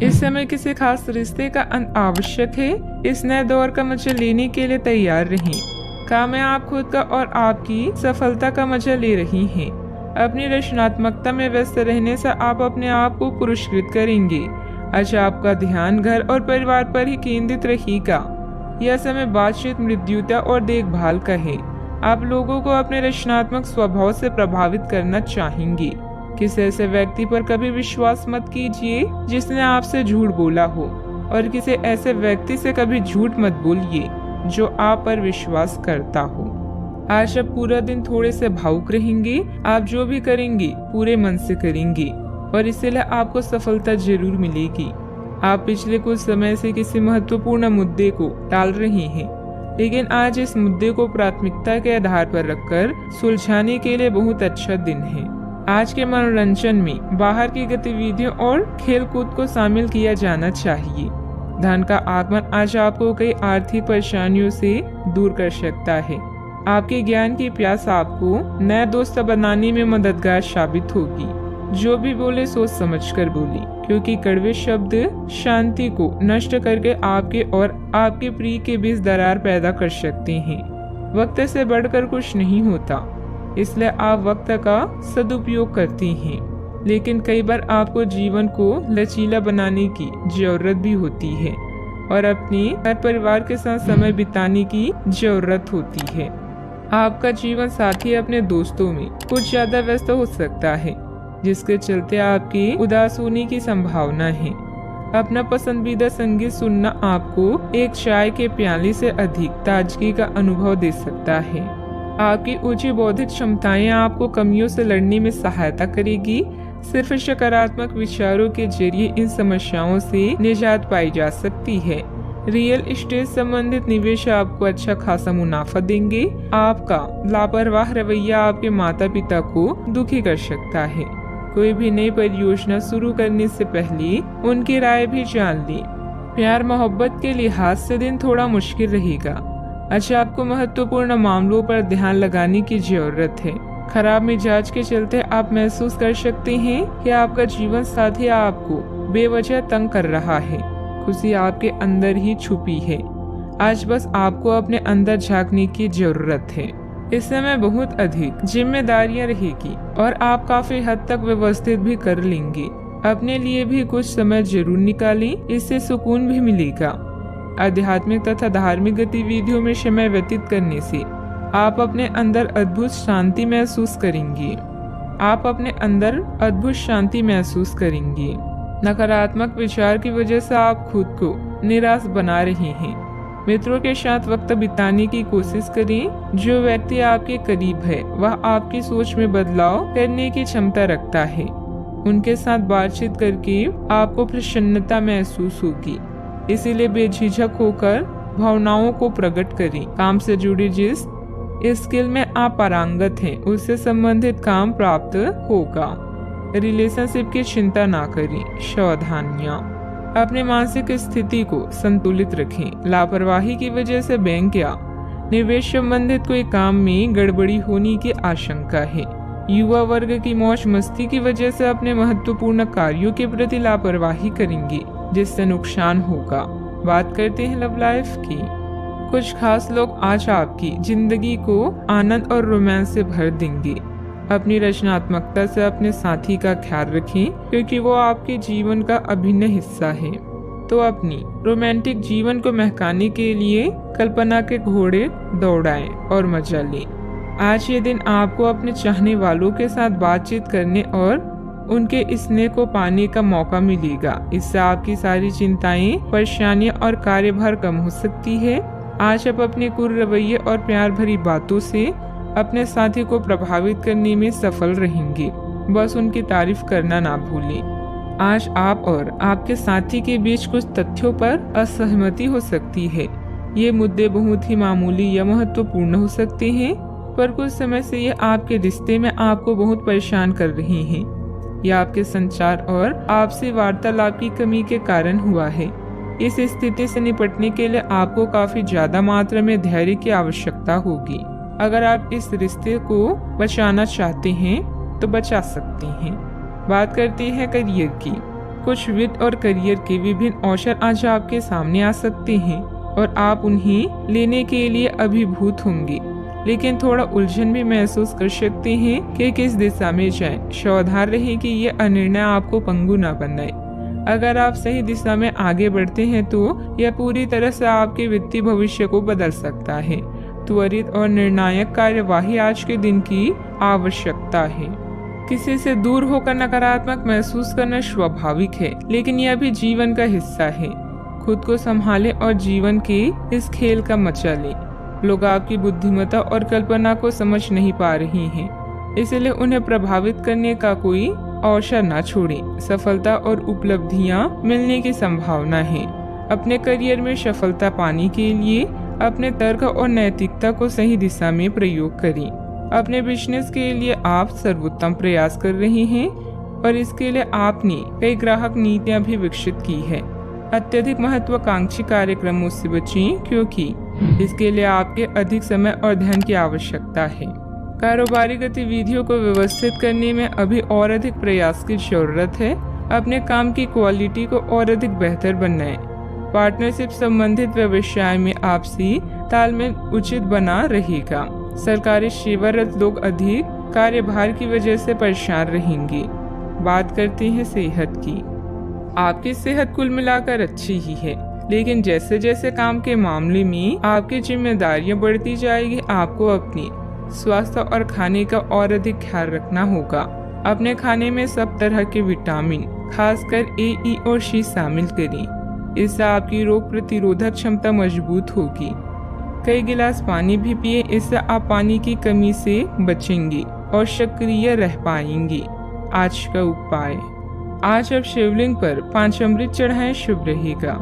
इस समय किसी खास रिश्ते का अंत आवश्यक है। इस नए दौर का मजा लेने के लिए तैयार रहें। काम में आप खुद का और आपकी सफलता का मजा ले रही हैं। अपनी रचनात्मकता में व्यस्त रहने से आप अपने आप को पुरस्कृत करेंगे। आज आपका ध्यान घर और परिवार पर ही केंद्रित रहेगा। यह समय बातचीत, मृदुता और देखभाल का है। आप लोगों को अपने रचनात्मक स्वभाव से प्रभावित करना चाहेंगे। किसी ऐसे व्यक्ति पर कभी विश्वास मत कीजिए जिसने आपसे झूठ बोला हो, और किसी ऐसे व्यक्ति से कभी झूठ मत बोलिए जो आप पर विश्वास करता हो। आज आप पूरा दिन थोड़े से भावुक रहेंगे। आप जो भी करेंगे पूरे मन से करेंगे और इसलिए आपको सफलता जरूर मिलेगी। आप पिछले कुछ समय से किसी महत्वपूर्ण मुद्दे को टाल रहे हैं, लेकिन आज इस मुद्दे को प्राथमिकता के आधार पर रखकर सुलझाने के लिए बहुत अच्छा दिन है। आज के मनोरंजन में बाहर की गतिविधियों और खेलकूद को शामिल किया जाना चाहिए। धन का आगमन आज आपको कई आर्थिक परेशानियों से दूर कर सकता है। आपके ज्ञान की प्यास आपको नया दोस्त बनाने में मददगार साबित होगी। जो भी बोले सोच समझकर बोले, क्योंकि कड़वे शब्द शांति को नष्ट करके आपके और आपके प्रिय के बीच दरार पैदा कर सकते हैं। वक्त से बढ़कर कुछ नहीं होता, इसलिए आप वक्त का सदुपयोग करती हैं, लेकिन कई बार आपको जीवन को लचीला बनाने की जरूरत भी होती है और अपने घर परिवार के साथ समय बिताने की जरूरत होती है। आपका जीवन साथी अपने दोस्तों में कुछ ज्यादा व्यस्त हो सकता है, जिसके चलते आपकी उदास होने की संभावना है। अपना पसंदीदा संगीत सुनना आपको एक चाय के प्याले से अधिक ताजगी का अनुभव दे सकता है। आपकी ऊंची बौद्धिक क्षमताएं आपको कमियों से लड़ने में सहायता करेगी। सिर्फ सकारात्मक विचारों के जरिए इन समस्याओं से निजात पाई जा सकती है। रियल एस्टेट संबंधित निवेश आपको अच्छा खासा मुनाफा देंगे। आपका लापरवाह रवैया आपके माता पिता को दुखी कर सकता है। कोई भी नई परियोजना शुरू करने से पहले उनकी राय भी जान लें। प्यार मोहब्बत के लिहाज से दिन थोड़ा मुश्किल रहेगा। अच्छा, आपको महत्वपूर्ण मामलों पर ध्यान लगाने की जरूरत है। खराब मिजाज के चलते आप महसूस कर सकते हैं कि आपका जीवन साथी आपको बेवजह तंग कर रहा है। खुशी आपके अंदर ही छुपी है। आज बस आपको अपने अंदर झांकने की जरूरत है। इस समय बहुत अधिक जिम्मेदारियां रहेगी और आप काफी हद तक व्यवस्थित भी कर लेंगे। अपने लिए भी कुछ समय जरूर निकालें, इससे सुकून भी मिलेगा। आध्यात्मिक तथा धार्मिक गतिविधियों में समय व्यतीत करने से आप अपने अंदर अद्भुत शांति महसूस करेंगे। आप अपने अंदर अद्भुत शांति महसूस करेंगे। नकारात्मक विचार की वजह से आप खुद को निराश बना रहे हैं। मित्रों के साथ वक्त बिताने की कोशिश करें। जो व्यक्ति आपके करीब है वह आपकी सोच में बदलाव करने की क्षमता रखता है। उनके साथ बातचीत करके आपको प्रसन्नता महसूस होगी, इसीलिए बेझिझक होकर भावनाओं को प्रकट करें। काम से जुड़ी जिस स्किल में आप पारंगत हैं उससे संबंधित काम प्राप्त होगा। रिलेशनशिप की चिंता ना करें। सावधानियां, अपने मानसिक स्थिति को संतुलित रखें। लापरवाही की वजह से बैंक या निवेश संबंधित कोई काम में गड़बड़ी होने की आशंका है। युवा वर्ग की मौज मस्ती की वजह से अपने महत्वपूर्ण कार्यों के प्रति लापरवाही करेंगे, जिससे नुकसान होगा। बात करते हैं लव लाइफ की। कुछ खास लोग आज आपकी जिंदगी को आनंद और रोमांस से भर देंगे। अपनी रचनात्मकता से अपने साथी का ख्याल रखें, क्योंकि वो आपके जीवन का अभिन्न हिस्सा है। तो अपनी रोमांटिक जीवन को महकाने के लिए कल्पना के घोड़े दौड़ाएं और मजा लें। आज ये दिन आपको अपने चाहने वालों के साथ बातचीत करने और उनके स्नेह को पाने का मौका मिलेगा। इससे आपकी सारी चिंताएं, परेशानियां और कार्यभार कम हो सकती है। आज आप अपने कुल रवैये और प्यार भरी बातों से अपने साथी को प्रभावित करने में सफल रहेंगे। बस उनकी तारीफ करना ना भूलें। आज आप और आपके साथी के बीच कुछ तथ्यों पर असहमति हो सकती है। ये मुद्दे बहुत ही मामूली या महत्वपूर्ण हो सकते हैं, पर कुछ समय से ये आपके रिश्ते में आपको बहुत परेशान कर रहे हैं। यह आपके संचार और आपसी वार्तालाप की कमी के कारण हुआ है। इस स्थिति से निपटने के लिए आपको काफी ज्यादा मात्रा में धैर्य की आवश्यकता होगी। अगर आप इस रिश्ते को बचाना चाहते हैं तो बचा सकते हैं। बात करते हैं करियर की। कुछ वित्त और करियर के विभिन्न अवसर आज आपके सामने आ सकते हैं और आप उन्हें लेने के लिए अभिभूत होंगे, लेकिन थोड़ा उलझन भी महसूस कर सकते हैं कि किस दिशा में जाएं। सावधान रहें कि ये अनिर्णय आपको पंगु न बनाए। अगर आप सही दिशा में आगे बढ़ते हैं तो यह पूरी तरह से आपके वित्तीय भविष्य को बदल सकता है। त्वरित और निर्णायक कार्यवाही आज के दिन की आवश्यकता है। किसी से दूर होकर नकारात्मक महसूस करना स्वाभाविक है, लेकिन यह भी जीवन का हिस्सा है। खुद को संभालें और जीवन के इस खेल का मजा लें। लोग आपकी बुद्धिमत्ता और कल्पना को समझ नहीं पा रहे हैं, इसलिए उन्हें प्रभावित करने का कोई अवसर न छोड़ें। सफलता और उपलब्धियां मिलने की संभावना है। अपने करियर में सफलता पाने के लिए अपने तर्क और नैतिकता को सही दिशा में प्रयोग करें। अपने बिजनेस के लिए आप सर्वोत्तम प्रयास कर रहे हैं और इसके लिए आपने कई ग्राहक नीतियां भी विकसित की है। अत्यधिक महत्वाकांक्षी कार्यक्रमों से बचें, क्योंकि इसके लिए आपके अधिक समय और ध्यान की आवश्यकता है। कारोबारी गतिविधियों को व्यवस्थित करने में अभी और अधिक प्रयास की जरूरत है। अपने काम की क्वालिटी को और अधिक बेहतर बनाएं। पार्टनरशिप संबंधित व्यवसाय में आपसी तालमेल उचित बना रहेगा। सरकारी सेवारत लोग अधिक कार्यभार की वजह से परेशान रहेंगे। बात करते हैं सेहत की। आपकी सेहत कुल मिलाकर अच्छी ही है, लेकिन जैसे जैसे काम के मामले में आपकी जिम्मेदारियां बढ़ती जाएगी, आपको अपनी स्वास्थ्य और खाने का और अधिक ख्याल रखना होगा। अपने खाने में सब तरह के विटामिन, खासकर ए, ई और सी शामिल करें। इससे आपकी रोग प्रतिरोधक क्षमता मजबूत होगी। कई गिलास पानी भी पिए, इससे आप पानी की कमी से बचेंगे और सक्रिय रह पाएंगे। आज का उपाय, आज आप शिवलिंग पर 5 अमृत चढ़ाएं, शुभ रहेगा।